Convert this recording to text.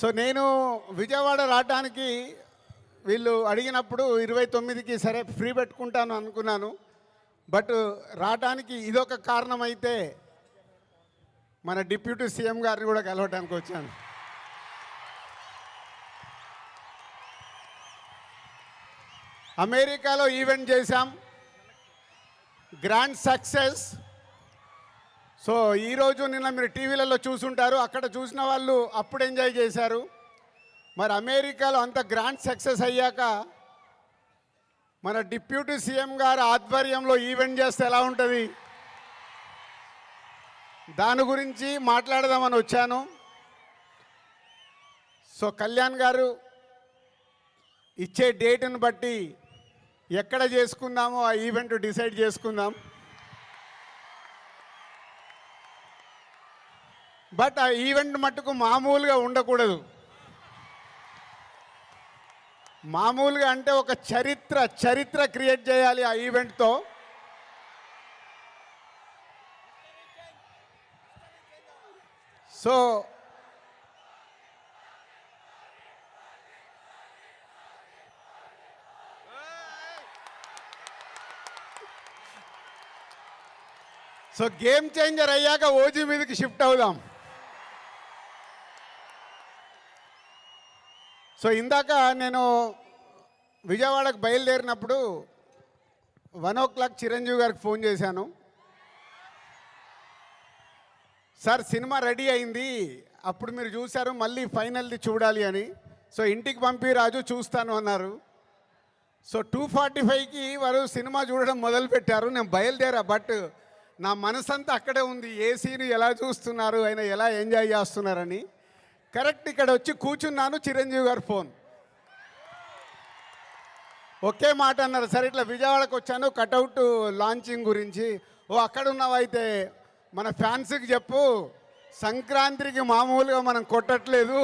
So నేను విజయవాడ రావడానికి వీళ్ళు అడిగినప్పుడు 29కి సరే ఫ్రీ పెట్టుకుంటాను అనుకున్నాను. బట్ రావడానికి ఇదొక కారణం అయితే మన డిప్యూటీ సీఎం గారిని కూడా కలవడానికి వచ్చాను. అమెరికాలో ఈవెంట్ చేశాం, గ్రాండ్ సక్సెస్. సో ఈరోజు నిన్న మీరు టీవీలలో చూసుంటారు, అక్కడ చూసిన వాళ్ళు అప్పుడు ఎంజాయ్ చేశారు. మరి అమెరికాలో అంత గ్రాండ్ సక్సెస్ అయ్యాక మన డిప్యూటీ సీఎం గారు ఆధ్వర్యంలో ఈవెంట్ చేస్తే ఎలా ఉంటుంది, దాని గురించి మాట్లాడదామని వచ్చాను. సో కళ్యాణ్ గారు ఇచ్చే డేట్ని బట్టి ఎక్కడ చేసుకుందామో ఆ ఈవెంట్ డిసైడ్ చేసుకుందాం. బట్ ఆ ఈవెంట్ మట్టుకు మామూలుగా ఉండకూడదు. మామూలుగా అంటే ఒక చరిత్ర క్రియేట్ చేయాలి ఆ ఈవెంట్తో. సో గేమ్ చేంజర్ అయ్యాక ఓజీ మీదకి షిఫ్ట్ అవుదాం. సో ఇందాక నేను విజయవాడకు బయలుదేరినప్పుడు 1 o'clock చిరంజీవి గారికి ఫోన్ చేశాను. సార్ సినిమా రెడీ అయింది, అప్పుడు మీరు చూశారు, మళ్ళీ ఫైనల్ది చూడాలి అని. సో ఇంటికి పంపి రాజు చూస్తాను అన్నారు. సో 2:45కి వారు సినిమా చూడడం మొదలుపెట్టారు. నేను బయలుదేరా, బట్ నా మనసంతా అక్కడే ఉంది, ఏ సీను ఎలా చూస్తున్నారు, ఆయన ఎలా ఎంజాయ్ చేస్తున్నారని. కరెక్ట్ ఇక్కడ వచ్చి కూర్చున్నాను, చిరంజీవి గారు ఫోన్. ఒకే మాట అన్నారు, సరే ఇట్లా విజయవాడకు వచ్చాను కటౌట్ లాంచింగ్ గురించి. ఓ అక్కడ ఉన్నావైతే మన ఫ్యాన్స్కి చెప్పు, సంక్రాంతికి మామూలుగా మనం కొట్టట్లేదు,